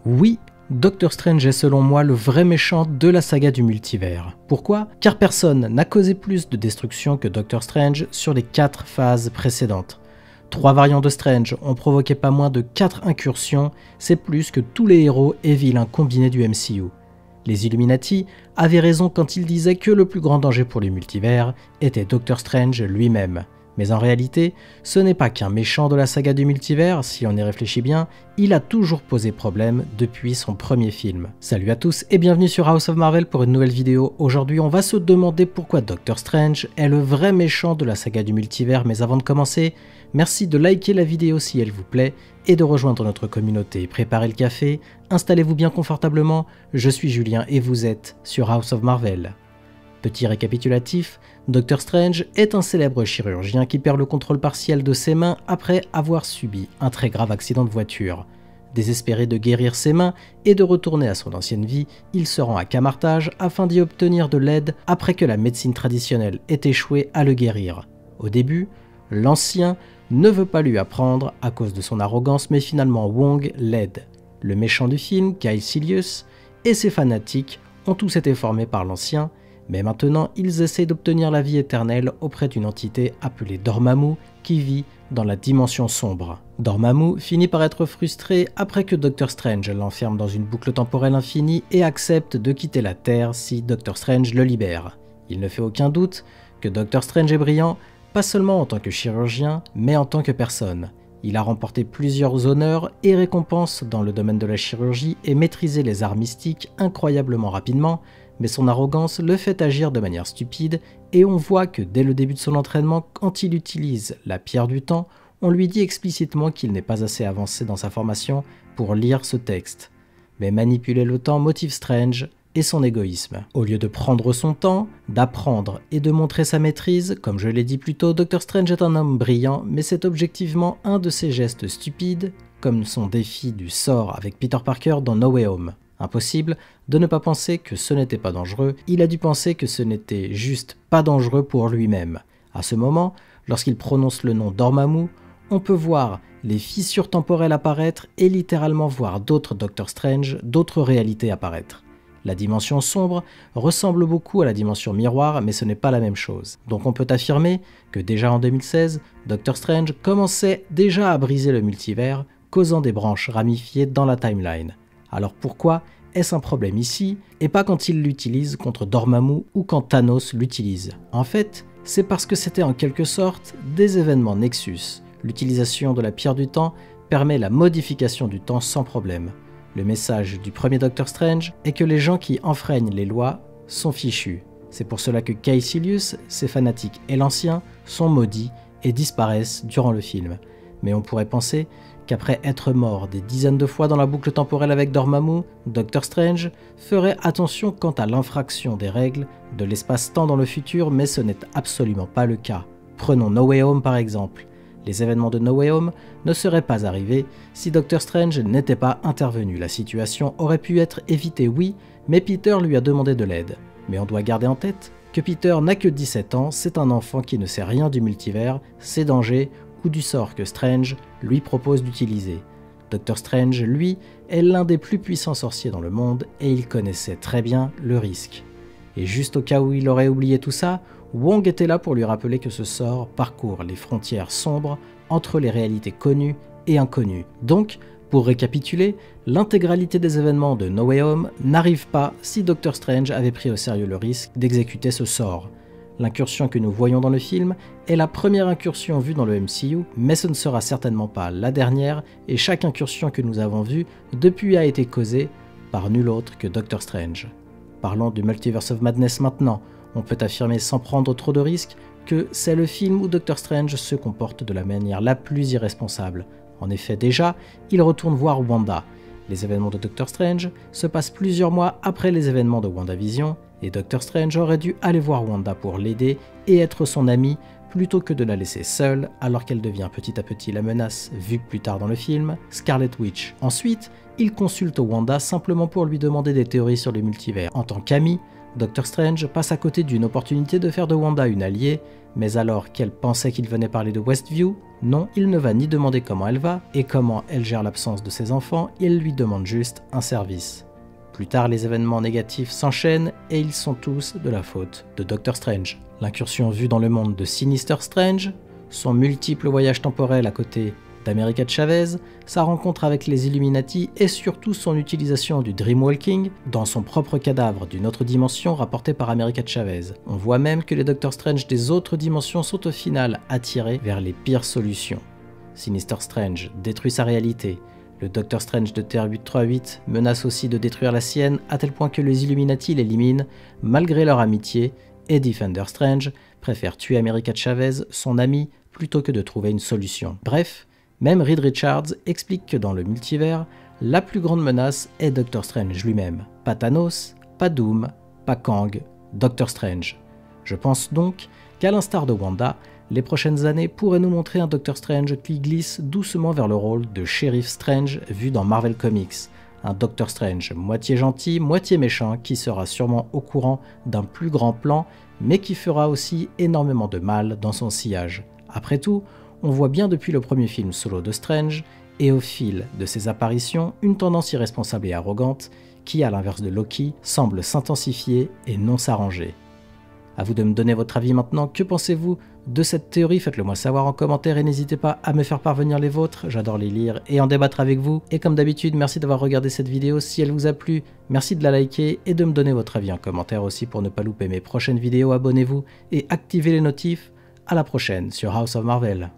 Oui, Doctor Strange est selon moi le vrai méchant de la saga du multivers. Pourquoi? Car personne n'a causé plus de destruction que Doctor Strange sur les 4 phases précédentes. 3 variants de Strange ont provoqué pas moins de 4 incursions, c'est plus que tous les héros et vilains combinés du MCU. Les Illuminati avaient raison quand ils disaient que le plus grand danger pour les multivers était Doctor Strange lui-même. Mais en réalité, ce n'est pas qu'un méchant de la saga du multivers, si on y réfléchit bien, il a toujours posé problème depuis son premier film. Salut à tous et bienvenue sur House of Marvel pour une nouvelle vidéo. Aujourd'hui on va se demander pourquoi Doctor Strange est le vrai méchant de la saga du multivers, mais avant de commencer, merci de liker la vidéo si elle vous plaît et de rejoindre notre communauté. Préparez le café, installez-vous bien confortablement, je suis Julien et vous êtes sur House of Marvel. Petit récapitulatif, Doctor Strange est un célèbre chirurgien qui perd le contrôle partiel de ses mains après avoir subi un très grave accident de voiture. Désespéré de guérir ses mains et de retourner à son ancienne vie, il se rend à Kamar-Taj afin d'y obtenir de l'aide après que la médecine traditionnelle ait échoué à le guérir. Au début, l'ancien ne veut pas lui apprendre à cause de son arrogance, mais finalement Wong l'aide. Le méchant du film, Kaecilius, et ses fanatiques ont tous été formés par l'ancien, mais maintenant ils essaient d'obtenir la vie éternelle auprès d'une entité appelée Dormammu qui vit dans la dimension sombre. Dormammu finit par être frustré après que Doctor Strange l'enferme dans une boucle temporelle infinie et accepte de quitter la Terre si Doctor Strange le libère. Il ne fait aucun doute que Doctor Strange est brillant, pas seulement en tant que chirurgien, mais en tant que personne. Il a remporté plusieurs honneurs et récompenses dans le domaine de la chirurgie et maîtrisé les arts mystiques incroyablement rapidement, mais son arrogance le fait agir de manière stupide et on voit que dès le début de son entraînement, quand il utilise la pierre du temps, on lui dit explicitement qu'il n'est pas assez avancé dans sa formation pour lire ce texte. Mais manipuler le temps motive Strange et son égoïsme. Au lieu de prendre son temps, d'apprendre et de montrer sa maîtrise, comme je l'ai dit plus tôt, Doctor Strange est un homme brillant, mais c'est objectivement un de ses gestes stupides, comme son défi du sort avec Peter Parker dans No Way Home. Impossible de ne pas penser que ce n'était pas dangereux, il a dû penser que ce n'était juste pas dangereux pour lui-même. À ce moment, lorsqu'il prononce le nom Dormammu, on peut voir les fissures temporelles apparaître et littéralement voir d'autres Doctor Strange, d'autres réalités apparaître. La dimension sombre ressemble beaucoup à la dimension miroir, mais ce n'est pas la même chose. Donc on peut affirmer que déjà en 2016, Doctor Strange commençait déjà à briser le multivers, causant des branches ramifiées dans la timeline. Alors pourquoi est-ce un problème ici, et pas quand il l'utilise contre Dormammu ou quand Thanos l'utilise? En fait, c'est parce que c'était en quelque sorte des événements Nexus. L'utilisation de la pierre du temps permet la modification du temps sans problème. Le message du premier Doctor Strange est que les gens qui enfreignent les lois sont fichus. C'est pour cela que Kaecilius, ses fanatiques et l'Ancien sont maudits et disparaissent durant le film. Mais on pourrait penser qu'après être mort des dizaines de fois dans la boucle temporelle avec Dormammu, Doctor Strange ferait attention quant à l'infraction des règles de l'espace-temps dans le futur, mais ce n'est absolument pas le cas. Prenons No Way Home par exemple. Les événements de No Way Home ne seraient pas arrivés si Doctor Strange n'était pas intervenu. La situation aurait pu être évitée, oui, mais Peter lui a demandé de l'aide. Mais on doit garder en tête que Peter n'a que 17 ans, c'est un enfant qui ne sait rien du multivers, ses dangers ou du sort que Strange lui propose d'utiliser. Doctor Strange, lui, est l'un des plus puissants sorciers dans le monde et il connaissait très bien le risque. Et juste au cas où il aurait oublié tout ça, Wong était là pour lui rappeler que ce sort parcourt les frontières sombres entre les réalités connues et inconnues. Donc, pour récapituler, l'intégralité des événements de No Way Home n'arrive pas si Doctor Strange avait pris au sérieux le risque d'exécuter ce sort. L'incursion que nous voyons dans le film est la première incursion vue dans le MCU, mais ce ne sera certainement pas la dernière, et chaque incursion que nous avons vue depuis a été causée par nul autre que Doctor Strange. Parlons du Multiverse of Madness maintenant. On peut affirmer sans prendre trop de risques que c'est le film où Doctor Strange se comporte de la manière la plus irresponsable. En effet, déjà, il retourne voir Wanda. Les événements de Doctor Strange se passent plusieurs mois après les événements de WandaVision, et Doctor Strange aurait dû aller voir Wanda pour l'aider et être son amie plutôt que de la laisser seule alors qu'elle devient petit à petit la menace vue plus tard dans le film, Scarlet Witch. Ensuite, il consulte Wanda simplement pour lui demander des théories sur le multivers. En tant qu'ami, Doctor Strange passe à côté d'une opportunité de faire de Wanda une alliée, mais alors qu'elle pensait qu'il venait parler de Westview, non, il ne va ni demander comment elle va et comment elle gère l'absence de ses enfants, il lui demande juste un service. Plus tard, les événements négatifs s'enchaînent et ils sont tous de la faute de Doctor Strange. L'incursion vue dans le monde de Sinister Strange, son multiple voyage temporel à côté d'America Chavez, sa rencontre avec les Illuminati et surtout son utilisation du Dreamwalking dans son propre cadavre d'une autre dimension rapporté par America Chavez. On voit même que les Doctor Strange des autres dimensions sont au final attirés vers les pires solutions. Sinister Strange détruit sa réalité, le Doctor Strange de Terre 838 menace aussi de détruire la sienne à tel point que les Illuminati l'éliminent malgré leur amitié et Defender Strange préfère tuer America Chavez, son ami, plutôt que de trouver une solution. Bref, même Reed Richards explique que dans le multivers, la plus grande menace est Doctor Strange lui-même. Pas Thanos, pas Doom, pas Kang, Doctor Strange. Je pense donc qu'à l'instar de Wanda, les prochaines années pourraient nous montrer un Doctor Strange qui glisse doucement vers le rôle de Sheriff Strange vu dans Marvel Comics. Un Doctor Strange moitié gentil, moitié méchant qui sera sûrement au courant d'un plus grand plan, mais qui fera aussi énormément de mal dans son sillage. Après tout, on voit bien depuis le premier film solo de Strange, et au fil de ses apparitions, une tendance irresponsable et arrogante qui, à l'inverse de Loki, semble s'intensifier et non s'arranger. À vous de me donner votre avis maintenant, que pensez-vous de cette théorie? Faites-le moi savoir en commentaire et n'hésitez pas à me faire parvenir les vôtres, j'adore les lire et en débattre avec vous. Et comme d'habitude, merci d'avoir regardé cette vidéo, si elle vous a plu, merci de la liker et de me donner votre avis en commentaire aussi pour ne pas louper mes prochaines vidéos, abonnez-vous et activez les notifs. À la prochaine sur House of Marvel.